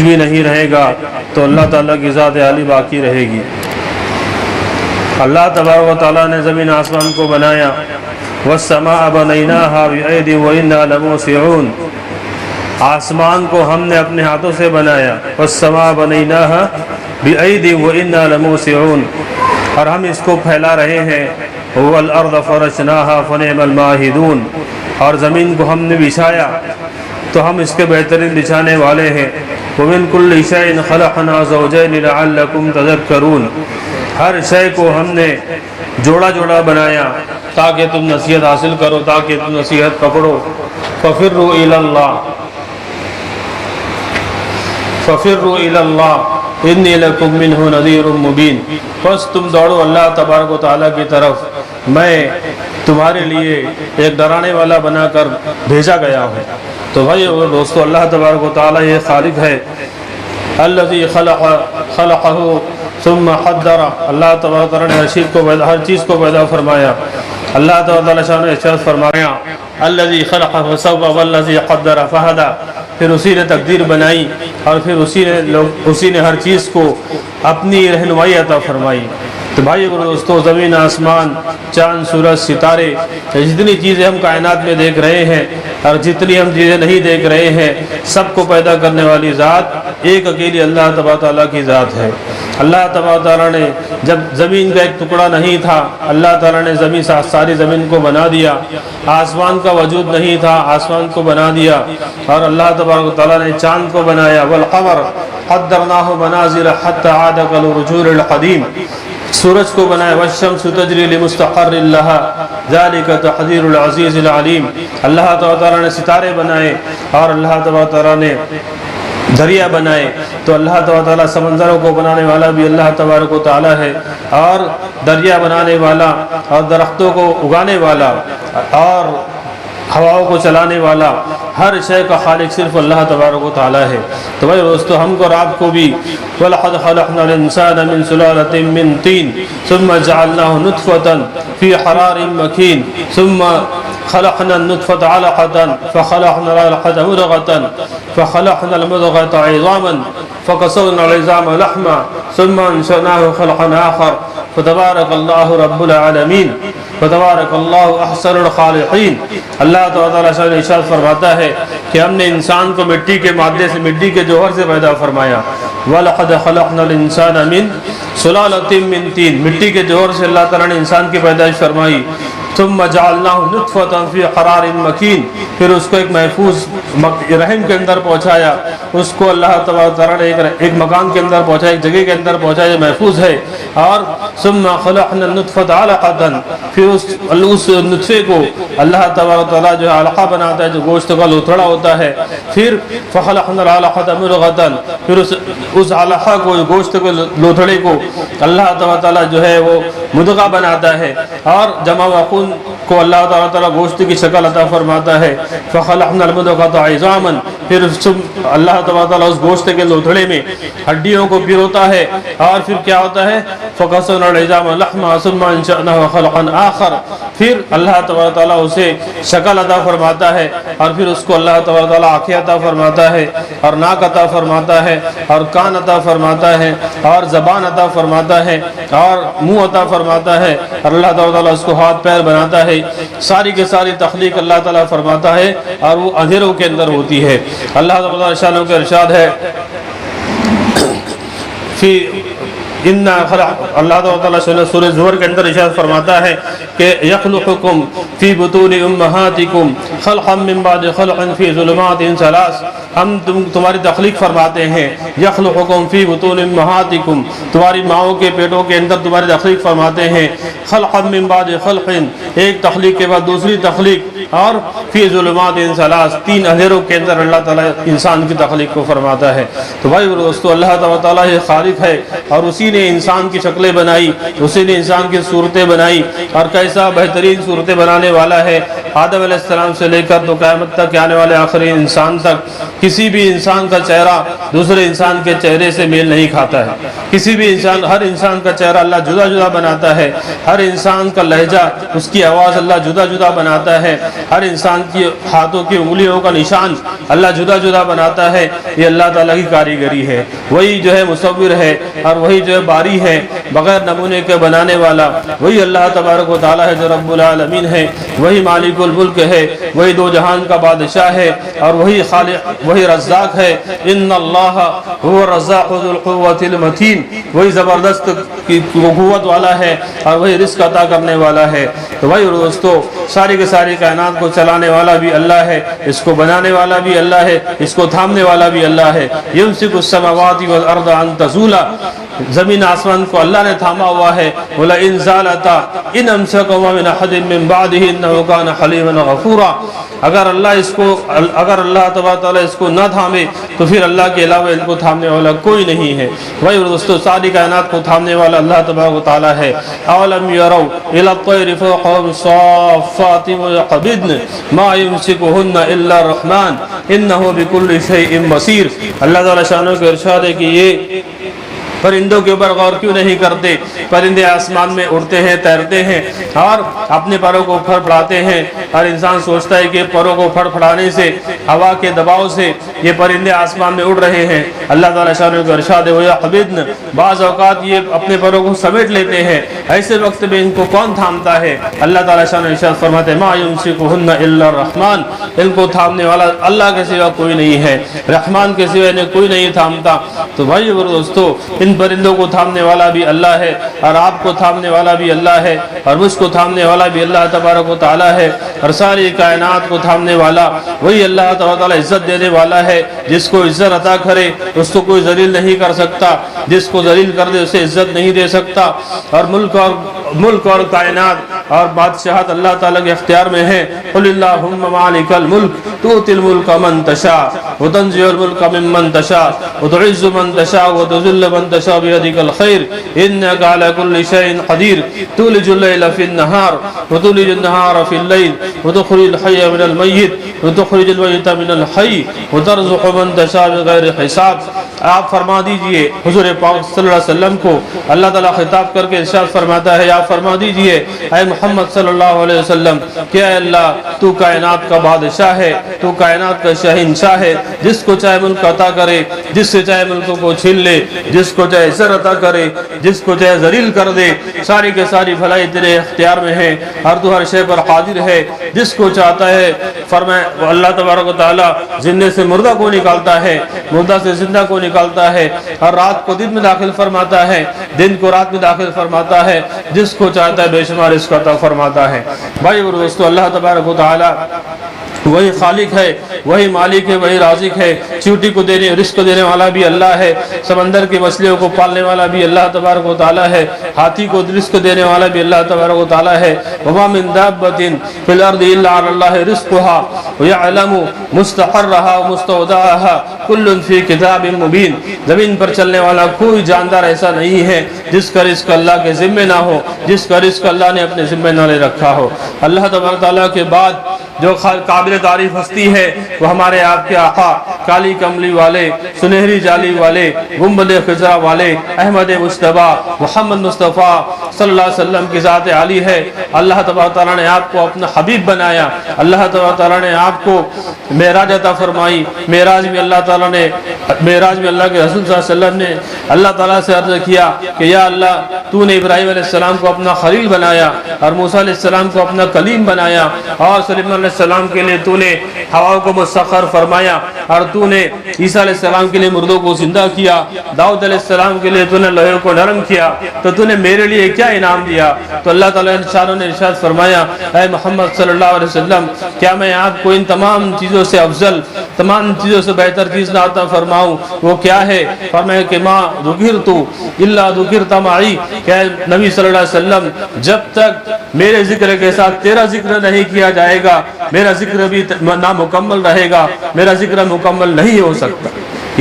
بھی نہیں رہے گا تو اللہ تعالیٰ کی ذات عالی باقی رہے گی۔ اللہ تبارک و تعالیٰ نے زمین آسمان کو بنایا، والسماء بنیناها بأید وإنا لموسعون، آسمان کو ہم نے اپنے ہاتھوں سے بنایا، والسماء بنیناها بأید وإنا لموسعون، اور ہم اس کو پھیلا رہے ہیں، والارض فرشناها فنعم الماہدون، اور زمین کو ہم نے بچھایا تو ہم اس کے بہترین بچھانے والے ہیں۔ ومن کل شیء خلقنا زوجین لعلکم تذکرون، ہر شے کو ہم نے جوڑا جوڑا بنایا تاکہ تم نصیحت حاصل کرو، تاکہ تم نصیحت پکڑو۔ ففروا الی اللہ، ففروا الی اللہ انی لکم منہ نذیر مبین، بس تم دوڑو اللہ تبارک و تعالیٰ کی طرف، میں تمہارے لیے ایک ڈرانے والا بنا کر بھیجا گیا ہوں۔ تو بھائی اور دوستو، اللہ تبارک و تعالیٰ یہ خالق ہے، الذی خلقہ ثم قدر، اللہ تبارک و تعالیٰ نے ہر چیز کو پیدا فرمایا۔ اللہ تعالیٰ نے ارشاد فرمایا الذی خلق فسوى والذی قدر فہدی، پھر اسی نے تقدیر بنائی اور پھر اسی نے ہر چیز کو اپنی رہنمائی عطا فرمائی۔ تو بھائی اور دوستو، زمین آسمان، چاند سورج ستارے، جتنی چیزیں ہم کائنات میں دیکھ رہے ہیں اور جتنی ہم چیزیں نہیں دیکھ رہے ہیں، سب کو پیدا کرنے والی ذات ایک اکیلی اللہ تبارک و تعالیٰ کی ذات ہے۔ اللہ تبارک و تعالیٰ نے جب زمین کا ایک ٹکڑا نہیں تھا، اللہ تعالیٰ نے ساری زمین کو بنا دیا، آسمان کا وجود نہیں تھا، آسمان کو بنا دیا، اور اللہ تبارک و تعالیٰ نے چاند کو بنایا، والقمر قدرناہ منازل حتی عاد کالعرجون القدیم، سورج کو بنایا، والشمس تجری لمستقر لہا ذلک تقدیر العزیز العلیم، اللہ تعالیٰ نے ستارے بنائے اور اللہ تعالیٰ نے دریا بنائے۔ تو اللہ تعالیٰ سمندروں کو بنانے والا بھی اللہ تبارک و تعالیٰ ہے، اور دریا بنانے والا اور درختوں کو اگانے والا اور ہواؤں کو چلانے والا، ہر شے کا خالق صرف اللہ تبارک و تعالیٰ ہے۔ تو بھائی دوستو، ہم کو اور آپ کو بھی وَلَقَدْ خَلَقْنَا الْإِنسَانَ مِنْ سُلَالَةٍ مِّن طِينٍ ثُمَّ جَعَلْنَاهُ نُطْفَةً فِي قَرَارٍ مَّكِينٍ ثُمَّ خلقنا النطفة علقة فخلقنا العلقة مضغة فخلقنا المضغة عظاما فكسونا العظام لحما ثم انشأناه خلقا آخر فتبارك الله رب العالمین، فتبارك الله احسن الخالقین۔ اللہ تعالیٰ نے ارشاد فرماتا ہے کہ ہم نے انسان کو مٹی کے مادے سے، مٹی کے جوہر سے پیدا فرمایا۔ وَلَقَدْ خَلَقْنَا الْإِنسَانَ مِنْ سُلَالَةٍ مِّن طِينٍ، مٹی کے جوہر سے اللہ تعالیٰ نے انسان کی پیدائش فرمائی۔ ثم جعلناه نطفة في قرار مكين، پھر اس کو ایک محفوظ رحم کے اندر پہنچایا، اس کو اللہ تعالیٰ نے ایک مکان کے اندر پہنچایا، ایک جگہ کے اندر پہنچایا جو محفوظ ہے۔ اور ثم خلقنا النطفة علقة، پھر اس نطفے کو اللہ تعالیٰ جو علقہ بناتا ہے، جو گوشت کا لوتھڑا ہوتا ہے۔ پھر فخلقنا العلقة مضغة، پھر اس علقہ کو، گوشت کے لوتھڑے کو اللہ تعالیٰ جو ہے وہ مدغہ بناتا ہے، اور جمع وخون کو اللہ تعالیٰ گوشت کی شکل عطا فرماتا ہے۔ فخلقنا المضغة عظاما، پھر اللہ تعالیٰ اس گوشت کے لوتھڑے میں ہڈیوں کو پروتا ہے، اور پھر کیا ہوتا ہے فکسونا العظام لحما ثم انشأناه خلقا آخر، پھر اللہ تعالیٰ اسے شکل عطا فرماتا ہے، اور پھر اس کو اللہ تعالیٰ آنکھیں عطا فرماتا ہے، اور ناک عطا فرماتا ہے، اور کان عطا فرماتا ہے، اور زبان عطا فرماتا ہے، اور منہ عطا فرماتا ہے، اور اللہ تعالیٰ اس کو ہاتھ پیر بناتا ہے۔ ساری کے ساری تخلیق اللہ تعالیٰ فرماتا ہے، اور وہ اندھیروں کے اندر ہوتی ہے۔ اللہ تعالیٰ شانوں کے ارشاد ہے اللہ تعالیٰ سورہ زمر کے اندر ارشاد فرماتا ہے کہ یخلقکم فی بطون امہاتکم خلقا من بعد خلق فی ظلمات ثلاث، ہم تمہاری تخلیق فرماتے ہیں، یخلقکم فی بطون امہاتکم، تمہاری ماؤں کے پیٹوں کے اندر تمہاری تخلیق فرماتے ہیں، خلقا من بعد خلق، ایک تخلیق کے بعد دوسری تخلیق، اور فی ظلمات ثلاث، تین اندھیروں کے اندر اللہ تعالیٰ انسان کی تخلیق کو فرماتا ہے۔ تو بھائی اور دوستو، اللہ تعالیٰ یہ خالق ہے، اور اسی نے انسان کی شکلیں بنائی، اسی نے انسان کی صورتیں بنائی، اور کیسا بہترین صورتیں بنانے والا ہے۔ آدم علیہ السلام سے لے کر تو قیامت تک آنے والے آخری انسان تک، کسی بھی انسان کا چہرہ دوسرے انسان کے چہرے سے میل نہیں کھاتا ہے۔ کسی بھی انسان، ہر انسان کا چہرہ اللہ جدا جدا بناتا ہے، ہر انسان کا لہجہ، اس کی آواز اللہ جدا جدا بناتا ہے، ہر انسان کی ہاتھوں کی انگلیوں کا نشان اللہ جدا جدا بناتا ہے، یہ اللہ تعالیٰ کی کاریگری ہے۔ وہی جو ہے مصور ہے اور وہی جو ہے باری ہے، بغیر نمونے کے بنانے والا وہی اللہ تبارک و تعالیٰ ہے جو رب العالمین ہے، وہی مالک الملک ہے، وہی دو جہان کا بادشاہ ہے اور وہی خالق، وہی رزاق ہے۔ ان اللہ هو الرزاق ذو القوۃ المتین، وہی زبردست کی قوت والا ہے اور وہی رزق عطا کرنے والا ہے۔ تو بھائی دوستو، ساری کی ساری کائنات کو چلانے والا بھی اللہ ہے، اس کو بنانے والا بھی اللہ ہے، اس کو تھامنے والا بھی اللہ ہے۔ یمسک السماوات والارض ان تزولا، زمین آسمان کو اللہ نے تھاما ہوا ہے۔ وَلَئِن زَالَتَا إِنْ أَمْسَكَهُمَا مِنْ أَحَدٍ مِّن بَعْدِهِ إِنَّهُ كَانَ حَلِيمًا غَفُورًا، اگر اللہ تبارک تعالیٰ اس کو نہ تھامے تو پھر اللہ کے علاوہ ان کو تھامنے والا کوئی نہیں ہے۔ وہی دوستو، ساری کائنات کو تھامنے والا اللہ تبارک تعالیٰ ہے۔ أَوَلَمْ يَرَوْا إِلَى الطَّيْرِ فَوْقَهُمْ صَافَّاتٍ وَيَقْبِضْنَ مَا يُمْسِكُهُنَّ إِلَّا الرَّحْمَنُ إِنَّهُ بِكُلِّ شَيْءٍ بَصِيرٌ۔ اللہ تعالیٰ شانوں کا ارشاد ہے کہ یہ پرندوں کے اوپر غور کیوں نہیں کرتے؟ پرندے آسمان میں اڑتے ہیں، تیرتے ہیں اور اپنے پروں کو پھڑ پھڑاتے ہیں، اور انسان سوچتا ہے کہ پروں کو پھڑ پھڑانے سے، ہوا کے دباؤ سے یہ پرندے آسمان میں اڑ رہے ہیں۔ اللہ تعالیٰ شانہ کا ارشاد ہے وَيَقْبِضْنَ، بعض اوقات یہ اپنے پروں کو سمیٹ لیتے ہیں، ایسے وقت میں ان کو کون تھامتا ہے؟ اللہ تعالیٰ شانہ ارشاد فرماتے ہیں مَا يُمْسِكُهُنَّ إِلَّا الرَّحْمَنُ، ان کو تھامنے والا اللہ کے سوا کوئی نہیں ہے، رحمان کے سوا انہیں کوئی نہیں تھامتا۔ تو بھائی اور دوستو، ان پرندوں کو تھامنے والا بھی اللہ ہے اور آپ کو تھامنے والا بھی اللہ ہے اور مجھ کو تھامنے والا بھی اللہ تبارک و تعالیٰ ہے، اور ساری کائنات کو تھامنے والا وہی اللہ تبارک و تعالیٰ عزت دینے والا ہے۔ جس کو عزت عطا کرے اس کو کوئی ذلیل نہیں کر سکتا، جس کو ذلیل کر دے اسے عزت نہیں دے سکتا، اور ملک اور کائنات اور بادشاہت اللہ تعالیٰ کے اختیار میں ہے۔ قل اللہم مالک الملک تؤتی الملک من تشاء وتنزع الملک ممن تشاء وتعز من تشاء وتذل من تشاء بيدك الخير إنك على كل شيء قدير تولج الليل في النهار وتولج النهار في الليل وتخرج الحي من الميت وتخرج الميت من الحي وترزق من تشاء بغیر حساب۔ آپ فرما دیجئے، حضور پاک صلی اللہ علیہ وسلم کو اللہ تعالیٰ خطاب کر کے ارشاد فرماتا ہے، آپ فرما دیجئے اے محمد صلی اللہ علیہ وسلم کہ اے اللہ تو کائنات کا بادشاہ ہے، تو کائنات کا شہنشاہ ہے، جس کو چاہے ملک عطا کرے، جس سے چاہے ملکوں کو چھین لے، جس کو چاہے عزت عطا کرے، جس کو چاہے ذلیل کر دے، ساری کے ساری بھلائی تیرے اختیار میں ہے اور تو ہر شے پر قادر ہے۔ جس کو چاہتا ہے فرمائے اللہ تبارک و تعالیٰ زندے سے مردہ کو نکالتا ہے، مردہ سے زندہ کو نکالتا ہے، اور رات کو دن میں داخل فرماتا ہے، دن کو رات میں داخل فرماتا ہے، جس کو چاہتا ہے بے شمار رزق عطا فرماتا ہے۔ بھائی اور دوستو، اللہ تبارک و تعالیٰ وہی خالق ہے، وہی مالک ہے، وہی رازق ہے۔ چیوٹی کو رزق دینے والا بھی اللہ ہے، سمندر کی مچھلیوں کو پالنے والا بھی اللہ تبارک و تعالیٰ ہے، ہاتھی کو رزق دینے والا بھی اللہ تبارک و تعالیٰ ہے۔ وما من دابۃ فی الارض الا علی اللہ رزقها ویعلم مستقرها ومستودعها کل فی کتاب مبین۔ زمین پر چلنے والا کوئی جاندار ایسا نہیں ہے جس کا رزق اللہ کے ذمہ نہ ہو، جس کا رزق اللہ نے اپنے ذمہ نہ لے رکھا ہو۔ اللہ تبارک و تعالیٰ کے بعد جو قابل تعریف ہستی ہے وہ ہمارے آپ کے آقا، کالی کملی والے، سنہری جالی والے، گنبد خضرا والے، احمد مجتبیٰ محمد مصطفیٰ صلی اللہ علیہ وسلم کی ذات عالی ہے۔ اللہ تبارک تعالیٰ نے آپ کو اپنا حبیب بنایا، اللہ تبارک تعالیٰ نے آپ کو معراج عطا فرمائی۔ معراج میں اللہ تعالیٰ نے کے رسول صلی اللہ علیہ وسلم نے اللہ تعالیٰ سے عرض کیا کہ یا اللہ تو نے ابراہیم علیہ السلام کو اپنا خلیل بنایا اور موسیٰ علیہ السلام کو اپنا کلیم بنایا، اور سلیمان علیہ السلام کے لیے تو نے ہواؤں کو مسخر فرمایا، اور تو نے عیسیٰ علیہ السلام کے لیے مردوں کو زندہ کیا، داؤد علیہ السلام کے لیے تو نے لوہے کو نرم کیا، تو تو نے میرے لیے کیا انعام دیا؟ تو اللہ تعالیٰ نے ارشاد فرمایا اے محمد صلی اللہ علیہ وسلم کیا میں آپ کو ان تمام چیزوں سے افضل، تمام چیزوں سے بہتر چیز نہ عطا فرماؤں؟ وہ کیا ہے؟ فرمایا کہ ما ذکرت الا ذکرت معی، کہ نبی صلی اللہ علیہ وسلم جب تک میرے ذکر کے ساتھ تیرا ذکر نہیں کیا جائے گا میرا ذکر بھی نامکمل رہے گا، میرا ذکر مکمل نہیں ہو سکتا۔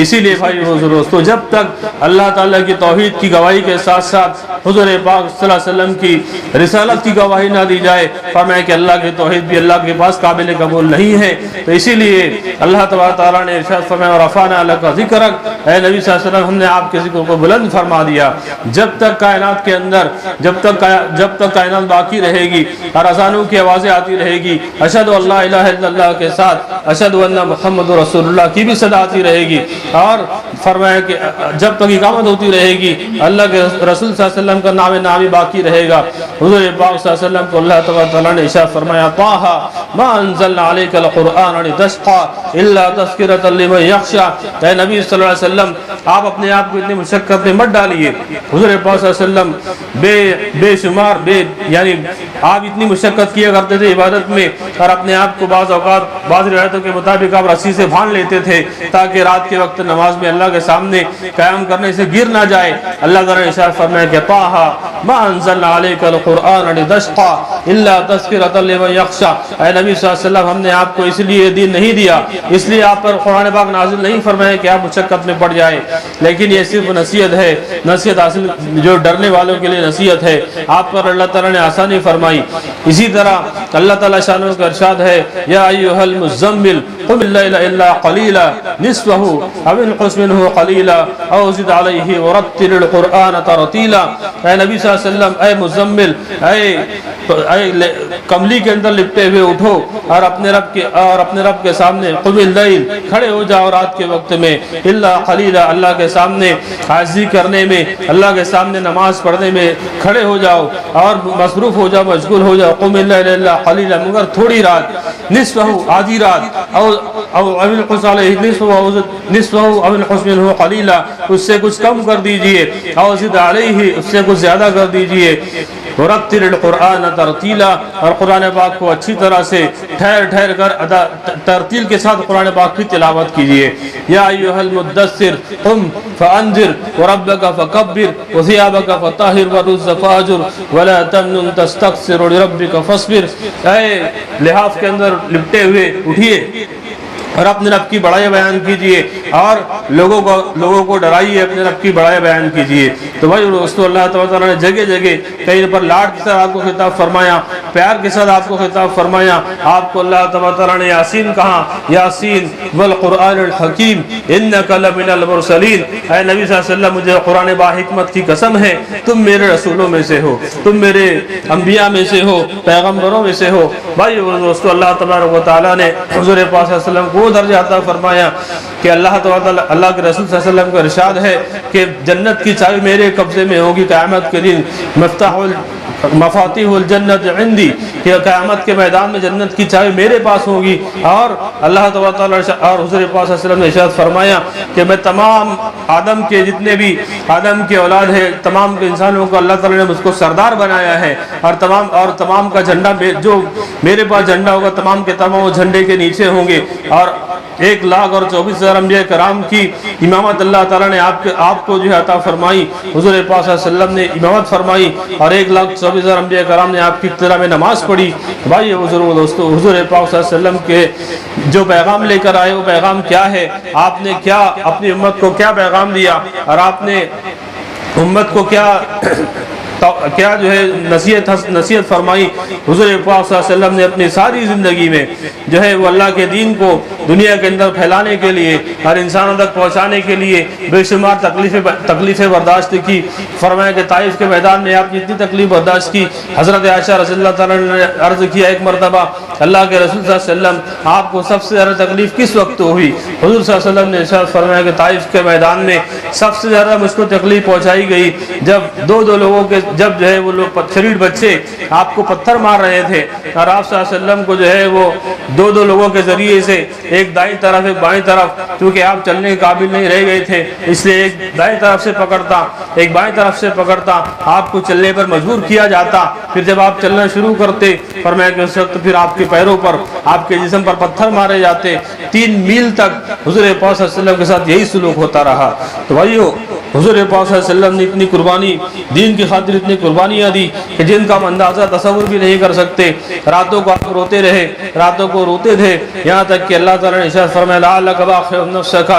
اسی لیے بھائی دوستو، جب تک اللہ تعالیٰ کی توحید کی گواہی کے ساتھ ساتھ حضور پاک صلی اللہ علیہ وسلم کی رسالت کی گواہی نہ دی جائے، فرمایا کہ اللہ کی توحید بھی اللہ کے پاس قابل قبول نہیں ہے۔ تو اسی لیے اللہ تبارک تعالیٰ نے ارشاد فرمایا ورفعنا لک ذکرک، اے نبی صلی اللہ علیہ وسلم ہم نے آپ کے ذکر کو بلند فرما دیا۔ جب تک کائنات کے اندر جب تک کائنات باقی رہے گی اور اذانوں کی آوازیں آتی رہے گی، اشہد ان لا الہ الا اللہ کے ساتھ اشہد ان محمد رسول اللہ کی بھی صدا آتی رہے گی، اور فرمایا کہ جب تک اقامت ہوتی رہے گی اللہ کے رسول صلی اللہ علیہ وسلم کا نام نامی باقی رہے گا۔ حضور پاک صلی اللہ علیہ وسلم کو اللہ تبارک تعالیٰ نے ارشاد فرمایا طٰہ ما انزلنا علیک القرآن لتشقى الا تذکرۃ لمن یخشی، اے نبی صلی اللہ علیہ وسلم آپ اپنے آپ کو اتنی مشقت میں مت ڈالیے۔ حضور پاک صلی اللہ علیہ وسلم بے شمار یعنی آپ اتنی مشقت کیا کرتے تھے عبادت میں، اور اپنے آپ کو بعض اوقات بعض روایتوں کے مطابق آپ رسی سے باندھ لیتے تھے تاکہ رات کے وقت نماز میں اللہ کے سامنے قیام کرنے سے گر نہ جائے۔ اللہ تعالیٰ نے ارشاد فرمایا کہ طٰہ ما انزلنا علیک القرآن لتشقى الا تذکرۃ لمن یخشی، اے نبی صلی اللہ علیہ وسلم ہم نے آپ کو اس لیے دین نہیں دیا، اس لیے آپ پر قرآن پاک نازل نہیں فرمایا کہ آپ مشقت میں پڑ جائے، لیکن یہ صرف نصیحت ہے، نصیحت حاصل جو ڈرنے والوں کے لیے نصیحت ہے، آپ پر اللہ تعالیٰ نے آسانی فرمائی۔ اسی طرح اللہ تعالیٰ شانہ کا ارشاد ہے یا ایھا المزمل قم اللیل الا قلیلا نصفہ او انقص منہ قلیلا او زد علیہ ورتل القرآن ترتیلا، اے نبی صلی اللہ علیہ وسلم اے مزمل، اے کملی کے اندر لپٹے ہوئے اٹھو اور اپنے رب کے سامنے قم اللیل کھڑے ہو جاؤ رات کے وقت میں، الا قلیلا اللہ کے سامنے عاجزی کرنے میں، اللہ کے سامنے نماز پڑھنے میں کھڑے ہو جاؤ اور مصروف ہو جاؤ، مشغول ہو جاؤ۔ قم اللیل الا قلیلا مگر تھوڑی رات، نصفہ آدھی رات، او انقص علیہ نصفہ او انقص منہ قلیلا اس سے کچھ کم کر دیجئے، او زد علیہ اس سے کچھ زیادہ کر دیجئے، ورتل القرآن ترتیلا اور قرآن پاک کو اچھی طرح سے ٹھہر کر ترتیل کے ساتھ قرآن پاک کی تلاوت کیجئے۔ یا ایھا المدثر قم فانذر وربک فکبر وثیابک فطہر والرجز فاہجر ولا تمنن تستکثر لربک فاصبر، اے لحاف کے اندر لپٹے ہوئے اٹھیے اور اپنے رب کی بڑائی بیان کیجئے اور لوگوں کو ڈرائیے، اپنے رب کی بڑائی بیان کیجئے۔ تو بھائی دوستو اللہ تعالیٰ نے جگہ جگہ کہیں پر لاڈ کے ساتھ آپ کو خطاب فرمایا، پیار کے ساتھ آپ کو خطاب فرمایا۔ آپ کو اللہ تعالیٰ نے یاسین کہا، یاسین والقرآن الحکیم انک لمن المرسلین، اے نبی صلی اللہ علیہ وسلم مجھے قرآن با حکمت کی قسم ہے، تم میرے رسولوں میں سے ہو، تم میرے انبیاء میں سے ہو، پیغمبروں میں سے ہو۔ بھائی دوستو اللہ تبارک و تعالیٰ نے حضور پاک صلی اللہ علیہ وسلم کو درجہ عطا فرمایا کہ اللہ کے رسول صلی اللہ علیہ وسلم کا ارشاد ہے کہ جنت کی چابی میرے قبضے میں ہوگی قیامت کے دن، مفاتیح الجنت عندی، کہ قیامت کے میدان میں جنت کی چابی میرے پاس ہوگی۔ اور اللہ تعالیٰ اور حضور پاک صلی اللہ علیہ وسلم نے ارشاد فرمایا کہ میں تمام آدم کے جتنے بھی آدم کے اولاد ہے، تمام کے انسانوں کو اللہ تعالیٰ نے مجھ کو سردار بنایا ہے، اور تمام کا جھنڈا جو میرے پاس جھنڈا ہوگا تمام کے تمام وہ جھنڈے کے نیچے ہوں گے، اور 1,24,000 انبیاء کرام کی امامت اللہ تعالیٰ نے آپ کو جو ہے عطا فرمائی، حضور پاک صلی اللہ علیہ وسلم نے امامت فرمائی، اور 1,24,000 انبیاء کرام نے آپ کی ابتدا میں نماز پڑھی۔ بھائی دوستو حضور پاک صلی اللہ علیہ وسلم کے جو پیغام لے کر آئے وہ پیغام کیا ہے، آپ نے کیا اپنی امت کو کیا پیغام دیا، اور آپ نے امت کو کیا جو ہے نصیحت فرمائی۔ حضور پاک صلی اللہ علیہ وسلم نے اپنی ساری زندگی میں جو ہے وہ اللہ کے دین کو دنیا کے اندر پھیلانے کے لیے اور انسانوں تک پہنچانے کے لیے بے شمار تکلیفیں برداشت کی۔ فرمایا کہ طائف کے میدان میں آپ نے اتنی تکلیف برداشت کی، حضرت عائشہ رضی اللہ تعالیٰ نے عرض کیا ایک مرتبہ اللہ کے رسول صلی اللہ علیہ وسلم آپ کو سب سے زیادہ تکلیف کس وقت ہوئی؟ حضور صلی اللہ علیہ وسلم نے ارشاد فرمایا کہ طائف کے میدان میں سب سے زیادہ مجھ کو تکلیف پہنچائی گئی جب دو لوگوں کے جو ہے وہ لوگ شریر بچے آپ کو پتھر مار رہے تھے، اور آپ صلی اللہ علیہ وسلم کو جو ہے وہ دو لوگوں کے ذریعے سے ایک دائیں طرف ایک بائیں طرف، کیونکہ آپ چلنے کے قابل نہیں رہ گئے تھے اس لیے ایک دائیں طرف سے پکڑتا ایک بائیں طرف سے پکڑتا، آپ کو چلنے پر مجبور کیا جاتا۔ پھر جب آپ چلنا شروع کرتے فرمایا کہ اس وقت پھر آپ کے پیروں پر آپ کے جسم پر پتھر مارے جاتے۔ 3 میل تک حضور پاک صلی اللہ علیہ وسلم کے ساتھ یہی سلوک ہوتا رہا۔ تو بھائیو حضور پاک صلی اللہ علیہ وسلم نے اتنی قربانی دین کی خاطر اتنی قربانیاں دی کہ جن کا ہم اندازہ تصور بھی نہیں کر سکتے۔ راتوں کو آپ روتے رہے، راتوں کو روتے تھے، یہاں تک کہ اللہ تعالیٰ نے ارشاد فرمایا لعلک باخع نفسک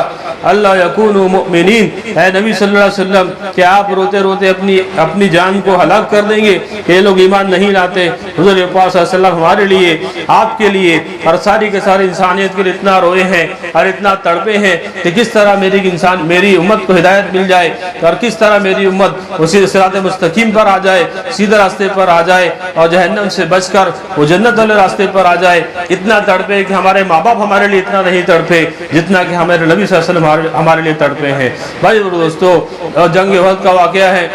اللہ یکونوا مؤمنین، اے نبی صلی اللہ علیہ وسلم کہ آپ روتے روتے اپنی جان کو ہلاک کر دیں گے کہ یہ لوگ ایمان نہیں لاتے؟ حضور پاک صلی اللہ علیہ وسلم ہمارے لیے، آپ کے لیے اور ساری کے ساری انسانیت کے لیے اتنا روئے ہیں اور اتنا تڑپے ہیں کہ کس طرح میری امت کو ہدایت مل جائے اور کس طرح میری امت اسی صراط مستقیم پر آ جائے، سیدھے راستے پر آ جائے اور جہنم سے بچ کر وہ جنت والے راستے پر آ جائے۔ اتنا تڑپے کہ ہمارے ماں باپ ہمارے لیے اتنا نہیں تڑپے جتنا کہ ہمارے نبی صلی اللہ علیہ وسلم ہمارے لیے تڑپے ہیں۔ بھائی اور دوستو، جنگ احد کا واقعہ ہے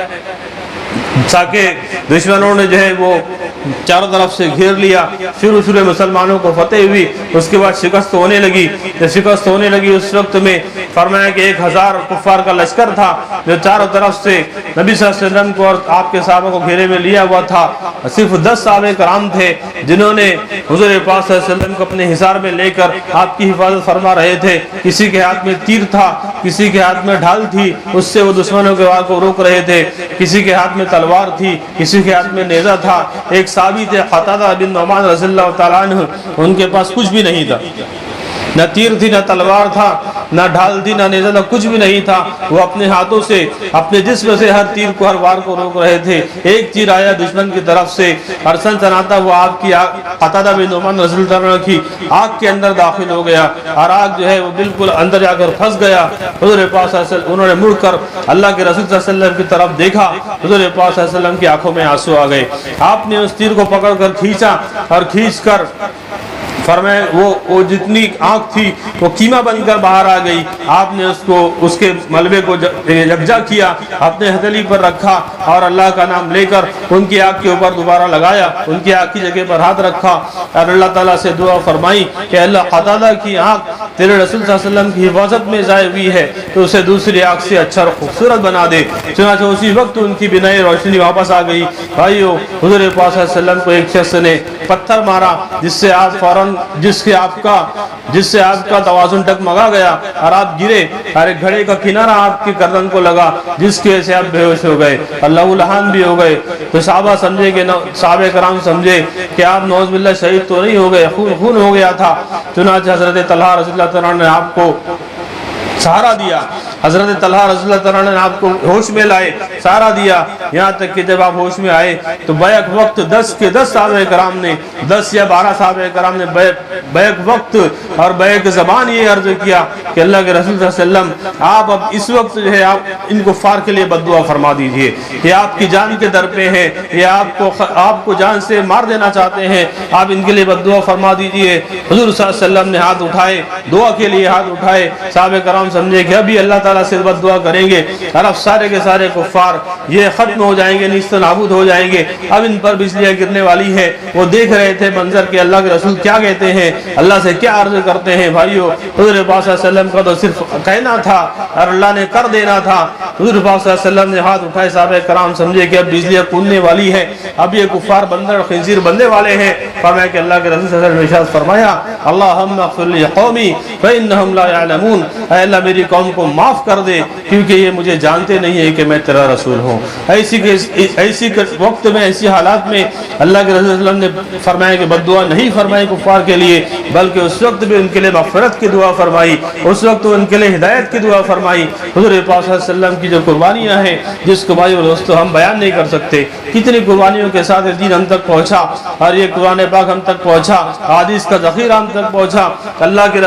تاکہ دشمنوں نے جو ہے وہ چاروں طرف سے گھیر لیا، شروع مسلمانوں کو فتح ہوئی، اس کے بعد شکست ہونے لگی۔ جب شکست ہونے لگی اس وقت میں فرمایا کہ 1000 کفار کا لشکر تھا جو چاروں طرف سے نبی صلی اللہ علیہ وسلم کو اور آپ کے صحابہ کو گھیرے میں لیا ہوا تھا۔ صرف 10 صحابہ کرام تھے جنہوں نے حضور پاک صلی اللہ علیہ وسلم کو اپنے حصار میں لے کر آپ کی حفاظت فرما رہے تھے۔ کسی کے ہاتھ میں تیر تھا، کسی کے ہاتھ میں ڈھال تھی، اس سے وہ دشمنوں کے وار کو روک رہے تھے۔ کسی کے ہاتھ میں تلوار تھی، کسی کے ہاتھ میں نیزہ تھا۔ ایک صحابی تھے قدرت بن نعمان رضی اللہ تعالیٰ عنہ، ان کے پاس کچھ بھی نہیں تھا، نہ تیر تھی، نہ تلوار تھا، نہ ڈھال تھی، نہ نیزہ، نہ کچھ بھی نہیں تھا۔ وہ اپنے ہاتھوں سے اپنے جسم سے ہر تیر کو، ہر وار کو روک رہے تھے۔ ایک تیر آیا دشمن کی طرف سے اور سنسناتا وہ آپ کی قدرت بن نعمان رضی اللہ عنہ کی آنکھ کے اندر داخل ہو گیا اور آنکھ جو ہے وہ بالکل اندر جا کر پھنس گیا۔ حضور پاک صلی اللہ علیہ وسلم انہوں نے مڑ کر اللہ کے رسول صلی اللہ علیہ وسلم کی طرف دیکھا، حضور پاک صلی اللہ علیہ وسلم کی آنکھوں میں آنسو آ گئے۔ آپ نے اس تیر کو پکڑ کر کھینچا اور کھینچ کر فرمائے وہ جتنی آنکھ تھی وہ کیما بن کر باہر آ گئی۔ آپ نے اس کے ملبے کو یکجا کیا، اپنے ہتھیلی پر رکھا اور اللہ کا نام لے کر ان کی آنکھ کے اوپر دوبارہ لگایا، ان کی آنکھ کی جگہ پر ہاتھ رکھا اور اللہ تعالیٰ سے دعا فرمائی کہ اللہ قتادہ کی آنکھ تیرے رسول صلی اللہ علیہ وسلم کی حفاظت میں ضائع ہوئی ہے تو اسے دوسری آنکھ سے اچھا اور خوبصورت بنا دے۔ چنانچہ اسی وقت ان کی بینائی روشنی واپس آ گئی۔ بھائیو، حضور پاک صلی اللہ علیہ وسلم کو ایک شخص نے پتھر مارا جس سے آپ کا توازن ڈگمگا گیا اور آپ گرے اور ایک گھڑے کا کنارہ آپ کی گردن کو لگا جس کی وجہ سے آپ بے ہوش ہو گئے اور لہولہان بھی ہو گئے۔ تو صحابہ کرام سمجھے کہ آپ نعوذ باللہ شہید تو نہیں ہو گئے، خون ہو گیا تھا۔ چنانچہ حضرت طلحہ رضی اللہ تعالیٰ نے آپ کو سہارا دیا، حضرت طلحہ رضی اللہ تعالیٰ نے آپ کو ہوش میں لائے، سہارا دیا، یہاں تک کہ جب آپ ہوش میں آئے تو بیک وقت 10 کے 10 صحابہ کرام نے 10 یا 12 صحابہ کرام نے بیک وقت اور بیک زبان یہ عرض کیا کہ اللہ کے رسول صلی اللہ علیہ وسلم آپ اب اس وقت جو ہے آپ ان کفار کے لیے بد دعا فرما دیجئے، یہ آپ کی جان کے در پہ ہیں، یہ آپ کو جان سے مار دینا چاہتے ہیں، آپ ان کے لیے بد دعا فرما دیجئے۔ حضور صلی اللہ علیہ وسلم نے ہاتھ اٹھائے، دعا کے لیے ہاتھ اٹھائے۔ صحابہ کرام سمجھے کہ ابھی اللہ تعالیٰ سے بد دعا کریں گے اور اب سارے کے سارے کفار یہ ختم ہو جائیں گے، نیست و نابود ہو جائیں گے، اب ان پر بجلیاں گرنے والی ہے۔ وہ دیکھ رہے تھے منظر کہ اللہ کے رسول کیا کہتے ہیں، اللہ سے کیا عرض کرتے ہیں۔ بھائیو، حضور پاک صلی اللہ علیہ وسلم کا تو صرف کہنا تھا اور اللہ نے کر دینا تھا۔ حضور پاک صلی اللہ علیہ وسلم نے ہاتھ اٹھائے، صحابہ کرام سمجھے کہ اب بجلیاں کوننے والی ہے، اب یہ کفار بندر اور خنزیر بننے والے ہیں۔ فرمایا کہ اللہ کے رسول صلی اللہ علیہ وسلم نے ارشاد فرمایا، اللہم اغفر لی قومی فانہم لا یعلمون، اے اللہ میری قوم کو معاف کر دے کیونکہ یہ مجھے جانتے نہیں ہے کہ میں تیرا رسول ہوں۔ ایسی وقت میں، ایسی حالات میں اللہ کے رسول صلی اللہ علیہ وسلم نے فرمایا کہ بد دعا نہیں فرمائی کفار کے لیے، بلکہ اس وقت بھی ان کے لیے مغفرت کی دعا فرمائی، اس وقت ان کے لیے ہدایت کی دعا فرمائی۔ حضور پاک صلی اللہ علیہ وسلم کی جو قربانیاں ہیں جس کو بھائی اور دوستو ہم بیان نہیں کر سکتے، کتنی قربانیوں کے ساتھ دین ہم تک پہنچا اور یہ قرآن پاک ہم تک پہنچا، حدیث کا ذخیرہ ہم تک پہنچا اللہ کے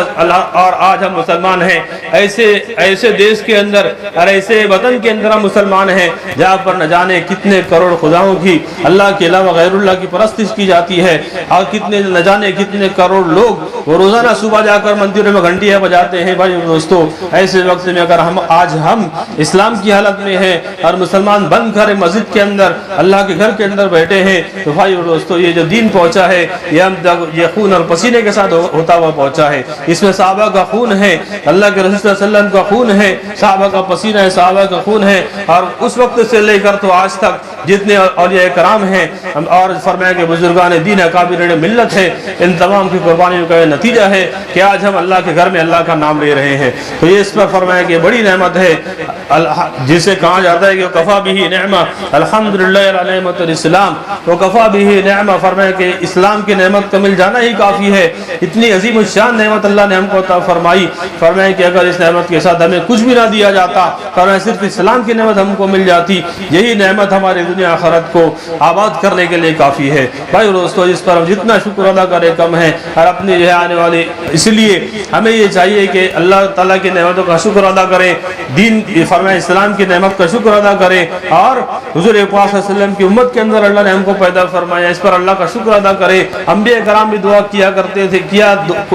اور آج ہم مسلمان ہیں۔ ایسے دیش کے اندر اور ایسے وطن کے اندر ہم مسلمان ہیں جہاں پر نہ جانے کتنے کروڑ خداؤں کی، اللہ کے علاوہ غیر اللہ کی پرستش کی جاتی ہے، اور نہ جانے کتنے کروڑ لوگ وہ روزانہ صبح جا کر مندروں میں گھنٹیاں بجاتے ہیں۔ بھائی دوستو، ایسے وقت میں اگر آج ہم اسلام کی حالت میں ہیں اور مسلمان بن کر مسجد کے اندر اللہ کے گھر کے اندر بیٹھے ہیں تو بھائی دوستو یہ جو دین پہنچا ہے یہ خون اور پسینے کے ساتھ ہوتا ہوا پہنچا ہے۔ اس میں صحابہ کا خون ہے، اللہ کے رسول صلی اللہ علیہ وسلم کا خون ہے، صحابہ کا پسینہ ہے، صحابہ کا خون ہے، اور اس وقت سے لے کر تو آج تک جتنے اولیاء کرام ہیں اور فرمایا کہ بزرگان دین اکابر ملت ہے، ان تمام کی قربانیوں کا یہ نتیجہ ہے کہ آج ہم اللہ کے گھر میں اللہ کا نام لے رہے ہیں۔ تو یہ اس پر فرمایا کہ بڑی نعمت ہے جسے کہا جاتا ہے کہ وکفا بہ نعمہ، الحمدللہ علی نعمت الاسلام، وکفا بہ نعمہ، فرمایا کہ اسلام کی نعمت کا مل جانا ہی کافی ہے۔ اتنی عظیم الشان نعمت اللہ نے ہم کو عطا فرمائی، فرمایا کہ اگر اس نعمت کے ساتھ ہمیں کچھ بھی نہ دیا جاتا، فرمایا صرف اسلام کی نعمت ہم کو مل جاتی، یہی نعمت ہماری دنیا آخرت کو آباد کرنے کے لیے کافی ہے۔ بھائی دوستو، اس پر ہم جتنا شکر ادا کرے کم ہے، اور اپنی جو ہے آنے والی، اس لیے ہمیں یہ چاہیے کہ اللہ تعالیٰ کی نعمتوں کا شکر ادا کریں، دین فرمایا اسلام کی نعمت کا شکر ادا کریں، اور حضور پاک صلی اللہ علیہ وسلم کی امت کے اندر اللہ نے ہم کو پیدا فرمایا، اس پر اللہ کا شکر ادا کریں۔ انبیاء کرام بھی دعا کیا کرتے تھے،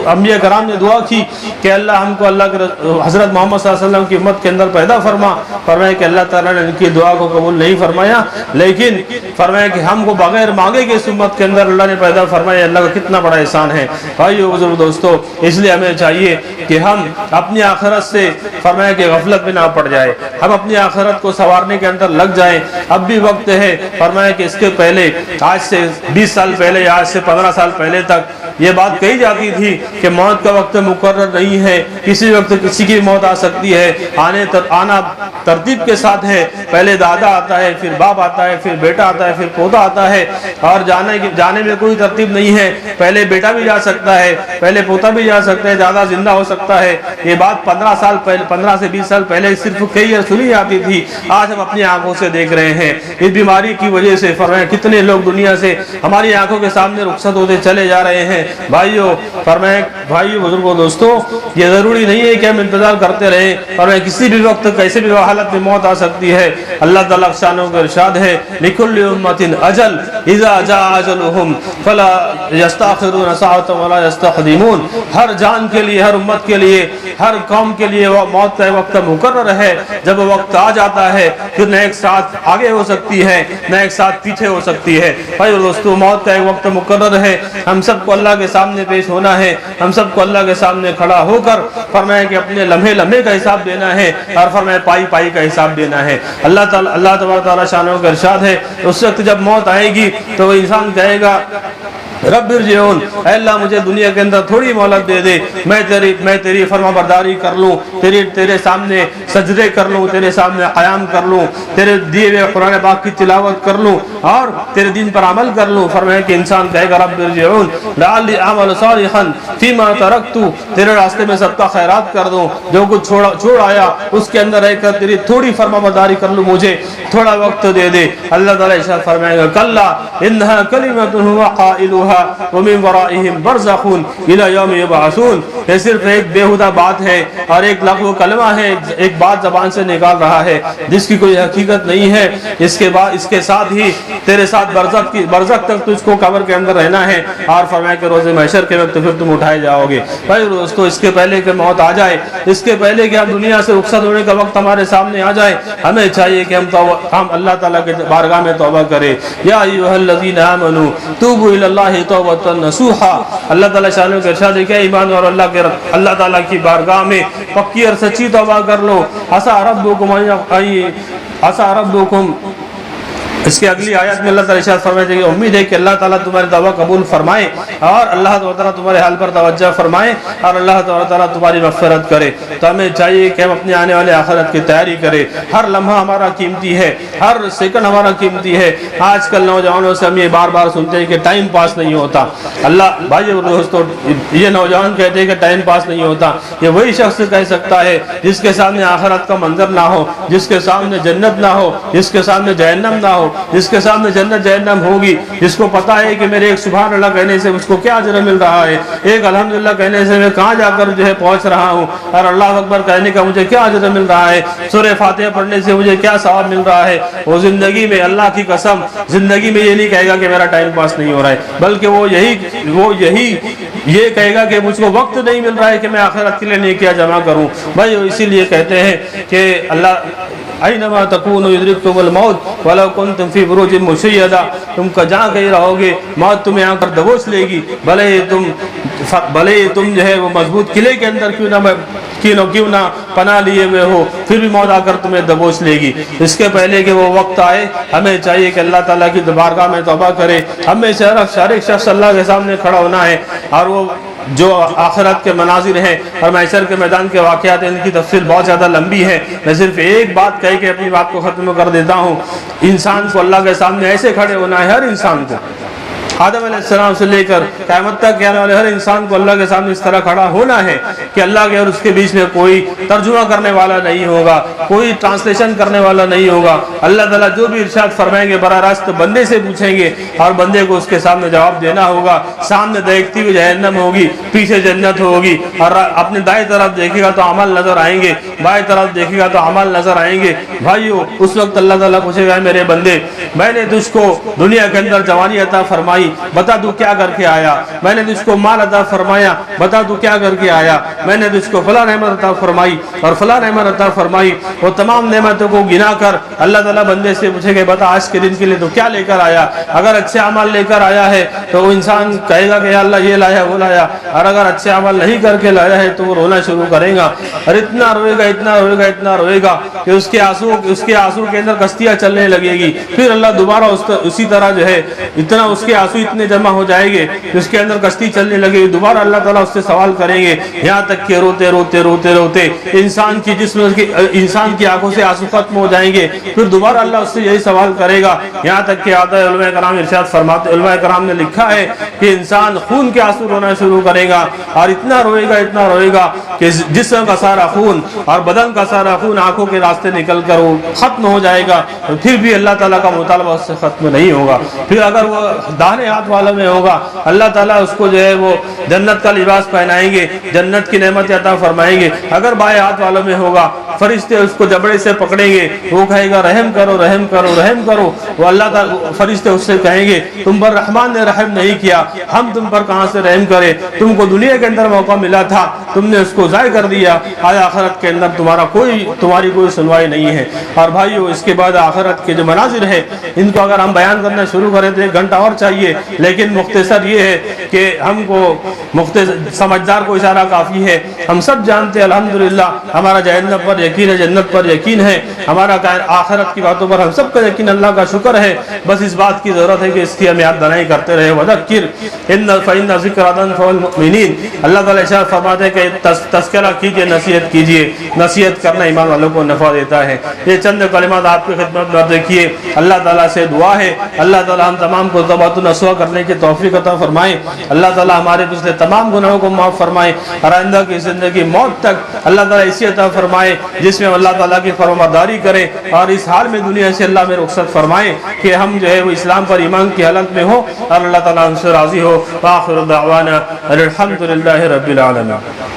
انبیاء کرام نے دعا کی کہ اللہ ہم کو اللہ کے حضرت محمد صلی اللہ علیہ وسلم کی امت کے اندر پیدا فرمایا کہ اللہ تعالیٰ نے ان کی دعا کو قبول نہیں فرمایا، لیکن فرمایا کہ ہم کو بغیر مانگے کہ اس امت کے اندر اللہ نے پیدا فرمایا، اللہ کا کتنا بڑا احسان ہے۔ بھائیو بزرگ دوستو، اس لیے ہمیں چاہیے کہ ہم اپنی آخرت سے فرمایا کہ غفلت میں نہ پڑ جائے، ہم اپنی آخرت کو سنوارنے کے اندر لگ جائیں۔ اب بھی وقت ہے، فرمایا کہ اس کے پہلے، آج سے 20 سال پہلے یا آج سے 15 سال پہلے تک یہ بات کہی جاتی تھی کہ موت کا وقت مقرر نہیں ہے، کسی وقت کسی کی موت آ سکتی ہے، آنا ترتیب کے ساتھ ہے، پہلے دادا آتا ہے، پھر باپ آتا ہے، پھر بیٹا آتا ہے، پھر پوتا آتا ہے، اور جانے میں کوئی ترتیب نہیں ہے، پہلے بیٹا بھی جا سکتا ہے، پہلے پوتا بھی جا سکتا ہے، دادا زندہ ہو سکتا ہے۔ یہ بات 15 سے 20 سال پہلے صرف کئی سنی جاتی تھی، آج ہم اپنی آنکھوں سے دیکھ رہے ہیں۔ اس بیماری کی وجہ سے فرمایا کتنے لوگ دنیا سے ہماری آنکھوں کے سامنے رخصت ہوتے چلے جا رہے ہیں۔ بھائیو، فرمایا بھائیو بزرگوں دوستو، یہ ضروری نہیں ہے کہ ہم انتظار کرتے رہیں، فرمایا کسی بھی وقت کیسے بھی حالت میں موت آ سکتی ہے۔ اللہ تعالیٰ شانوں کا ارشاد ہے، لِكُلِّ أُمَّةٍ أَجَلٌ إِذَا جَاءَ أَجَلُهُمْ فَلَا يَسْتَأْخِرُونَ سَاعَةً وَلَا يَسْتَقْدِمُونَ۔ ہر جان کے لیے، ہر امت کے لیے، ہر قوم کے لیے موت کا وقت مقرر ہے، جب وقت آ جاتا ہے پھر نہ ایک ساتھ آگے ہو سکتی ہے نہ ایک ساتھ پیچھے ہو سکتی ہے۔ بھائی دوستو، موت کا ایک وقت مقرر ہے، ہم سب کو اللہ کے سامنے پیش ہونا ہے، ہم سب کو اللہ کے سامنے کھڑا ہو کر فرمایا کہ اپنے لمحے لمحے کا حساب دینا ہے، اور فرمایا پائی پائی کا حساب دینا ہے۔ اللہ تبارک تعالیٰ شانوں کا ارشاد ہے، اس وقت جب موت آئے گی تو وہ انسان کہے گا رب ارجعون، اے اللہ مجھے دنیا کے اندر تھوڑی مہلت دے دے، میں تیری فرما برداری کر لوں، تیرے سامنے سجدے کر لوں، تیرے سامنے قیام کر لوں، تیرے دیے ہوئے قرآن پاک کی تلاوت کر لوں، اور تیرے دین پر عمل کر لوں۔ فرمایا کہ انسان کہے گا رب ارجعون لعلی اعمل صالحا فیما ترکت، تیرے راستے میں سب کا خیرات کر دوں، جو کچھ چھوڑ آیا اس کے اندر رہ کر تیری تھوڑی فرما برداری کر لوں، مجھے تھوڑا وقت دے دے۔ اللہ تعالیٰ ارشاد فرمائے گا کلا انہا کلمۃ هو قائلها ومن ورائهم برزخ الى یوم یبعثون، یہ صرف ایک بیہودہ بات ہے اور ایک لغو کلمہ ہے، ایک بات زبان سے نکال رہا ہے جس کی کوئی حقیقت نہیں ہے۔ اس کے ساتھ ہی تیرے ساتھ برزخ تک تجھ کو قبر کے اندر رہنا ہے، اور فرمایا کہ روز محشر کے وقت پھر تم اٹھائے جاؤ گے۔ بھائی دوستو، اس کے پہلے کہ موت آ جائے، اس کے پہلے کہ ہم دنیا سے رخصت ہونے کا وقت ہمارے سامنے آ جائے، ہمیں چاہیے کہ ہم اللہ تعالیٰ کے بارگاہ میں توبہ کریں۔ یا ایھا الذین آمنوا توبوا الی اللہ توبۃ نصوحا، اللہ تعالیٰ شانوں کا ارشاد ہے کہ ایمان اور اللہ تعالیٰ کی بارگاہ میں پکی اور سچی توبہ کر لو۔ عسیٰ ربکم، اس کے اگلی آیات میں اللہ تعالیٰ ارشاد فرمائے کہ امید ہے کہ اللہ تعالیٰ تمہاری توبہ قبول فرمائے، اور اللہ تعالیٰ تمہارے حال پر توجہ فرمائے، اور اللہ تعالیٰ تمہاری مغفرت کرے۔ تو ہمیں چاہیے کہ ہم اپنے آنے والے آخرت کی تیاری کریں۔ ہر لمحہ ہمارا قیمتی ہے، ہر سیکنڈ ہمارا قیمتی ہے۔ آج کل نوجوانوں سے ہم یہ بار بار سنتے ہیں کہ ٹائم پاس نہیں ہوتا۔ اللہ بھائی اور دوستو، یہ نوجوان کہتے ہیں کہ ٹائم پاس نہیں ہوتا، یہ وہی شخص کہہ سکتا ہے جس کے سامنے آخرت کا منظر نہ ہو، جس کے سامنے جنت نہ ہو، جس کے سامنے جہنم نہ ہو، جس کے سامنے جنت جہنم ہوگی، جس کو پتا ہے کہ میرے ایک سبحان اللہ کہنے سے مجھ کو کیا اجر مل رہا ہے، ایک الحمدللہ کہنے سے میں کہاں جا کر پہنچ رہا ہوں، اور اللہ اکبر کہنے کا مجھے کیا اجر مل رہا ہے، سورہ فاتحہ پڑھنے سے مجھے کیا ثواب مل رہا ہے۔ وہ زندگی میں، اللہ کی قسم، زندگی میں یہ نہیں کہے گا کہ میرا ٹائم پاس نہیں ہو رہا ہے، بلکہ وہ یہ کہے گا کہ مجھ کو وقت نہیں مل رہا ہے کہ میں آخرت کے لیے نیکیاں جمع کروں۔ بھائی اسی لیے کہتے ہیں کہ اللہ اینما تکونوا یدرککم الموت ولو کنتم فی بروج مشیدہ، تم جہاں کہیں رہو گے موت تمہیں آ کر دبوچ لے گی، بھلے تم بھلے تم جو ہے وہ مضبوط قلعے کے اندر کیوں نہ پناہ لیے ہوئے ہو، پھر بھی موت آ کر تمہیں دبوچ لے گی۔ اس کے پہلے کہ وہ وقت آئے، ہمیں چاہیے کہ اللہ تعالیٰ کی بارگاہ میں توبہ کرے۔ ہمیں ہر ایک شخص اللہ کے سامنے کھڑا ہونا ہے، اور وہ جو آخرت کے مناظر ہیں اور محشر کے میدان کے واقعات ہیں، ان کی تفصیل بہت زیادہ لمبی ہے۔ میں صرف ایک بات کہہ کے اپنی بات کو ختم کر دیتا ہوں۔ انسان کو اللہ کے سامنے ایسے کھڑے ہونا ہے، ہر انسان کو، آدم علیہ السلام سے لے کر قیامت تک آنے والے ہر انسان کو اللہ کے سامنے اس طرح کھڑا ہونا ہے کہ اللہ کے اور اس کے بیچ میں کوئی ترجمہ کرنے والا نہیں ہوگا، کوئی ٹرانسلیشن کرنے والا نہیں ہوگا۔ اللہ تعالیٰ جو بھی ارشاد فرمائیں گے براہ راست بندے سے پوچھیں گے، اور بندے کو اس کے سامنے جواب دینا ہوگا۔ سامنے دیکھتی ہوئی جہنم ہوگی، پیچھے جنت ہوگی، اور اپنے دائیں طرف دیکھے گا تو عمل نظر آئیں گے، بائیں طرف دیکھے گا تو عمل نظر آئیں گے۔ بھائیو، اس وقت اللہ تعالیٰ پوچھے گا، میرے بندے، میں نے تجھ کو دنیا کے اندر جوانی عطا فرمائی، بتا تو کیا کر کے آیا؟ میں نے تجھ کو مال عطا فرمایا، بتا تو کیا کر کے آیا؟ میں نے تجھ کو فلاں نعمت عطا فرمائی اور فلاں نعمت عطا فرمائی۔ وہ تمام نعمتوں کو گنا کر اللہ تعالیٰ بندے سے پوچھے گا، بتا آج کے دن کے لیے تو کیا لے کر آیا؟ اگر اچھے عمل لے کر آیا ہے تو وہ انسان کہے گا کہ یا اللہ یہ لایا وہ لایا، اور اگر اچھے عمل نہیں کر کے لایا ہے تو وہ رونا شروع کرے گا، اور اتنا روئے گا اتنا روئے گا اتنا روئے گا کہ اس کے آنسو کے اندر کشتیاں چلنے لگے گی۔ پھر اللہ دوبارہ اسی طرح جو ہے اتنا اس کے آنسو اتنے جمع ہو جائے گے کہ اس کے اندر کشتی چلنے لگے گی۔ دوبارہ اللہ تعالیٰ اس سے سوال کریں گے، یہاں تک کہ روتے روتے روتے روتے انسان کی آنکھوں سے آنسو ختم ہو جائیں گے۔ پھر دوبارہ اللہ اس سے یہی سوال کرے گا، یہاں تک کہ آتا ہے علماء کرام ارشاد فرماتے، علماء کرام نے لکھا ہے کہ انسان خون کے آنسو رونا شروع کرے گا، اور اتنا روئے گا کہ جسم کا سارا خون اور بدن کا سارا خون آنکھوں کے راستے نکل کر وہ ختم ہو جائے گا، پھر بھی اللہ تعالیٰ کا مطالبہ اس سے ختم نہیں ہوگا۔ پھر اگر وہ داہنے ہاتھ والا میں ہوگا، اللہ تعالیٰ اس کو جو ہے وہ جنت کا لباس پہنائیں گے، جنت کی نعمت عطا فرمائیں گے۔ اگر بائیں ہاتھ والوں میں ہوگا، فرشتے اس کو جبڑے سے پکڑیں گے، وہ کہے گا رحم کرو رحم کرو رحم کرو۔ وہ اللہ تعالیٰ فرشتے اس سے کہیں گے، تم پر رحمان نے رحم نہیں کیا، ہم تم پر کہاں سے رحم کرے؟ تم کو دنیا کے اندر موقع ملا تھا، تم نے اس کو ضائع کر دیا، آج آخرت کے اندر تمہاری کوئی سنوائی نہیں ہے۔ اور بھائیو، اس کے بعد آخرت کے جو مناظر ہیں ان کو اگر ہم بیان کرنا شروع کریں تو 1 گھنٹہ اور چاہیے، لیکن مختصر یہ ہے کہ ہم کو سمجھدار کو اشارہ کافی ہے۔ ہم سب جانتے ہیں الحمدللہ ہمارا جہنم پر یقین ہے، جنت پر یقین ہے، ہمارا آخرت کی باتوں پر ہم سب کا یقین، اللہ کا شکر ہے۔ بس اس بات کی ضرورت ہے کہ اس کی ہم یاد دہانی کرتے رہے۔ وذکر فإن الذکر تنفع المؤمنین، اللہ تعالیٰ ارشاد فرماتے ہیں کہ تذکرہ کیجئے، نصیحت کیجئے، نصیحت کرنا ایمان والوں کو نفع دیتا ہے۔ یہ چند کلمات آپ کی خدمت میں عرض کیے۔ اللہ تعالیٰ سے دعا ہے اللہ تعالیٰ ہم تمام کو توبۃ نصوح کرنے کی توفیق عطا فرمائے، اللہ تعالیٰ ہمارے پچھلے تمام گناہوں کو معاف فرمائے، اور آئندہ کی زندگی موت تک اللہ تعالیٰ ایسی عطا فرمائے جس میں اللہ تعالیٰ کی فرمانبرداری کرے، اور اس حال میں دنیا سے اللہ میں رخصت فرمائے کہ ہم جو ہے وہ اسلام پر ایمان کی حالت میں ہو، اور اللہ تعالیٰ ہم سے راضی ہو۔ وآخر دعوانا الحمدللہ رب العالمین۔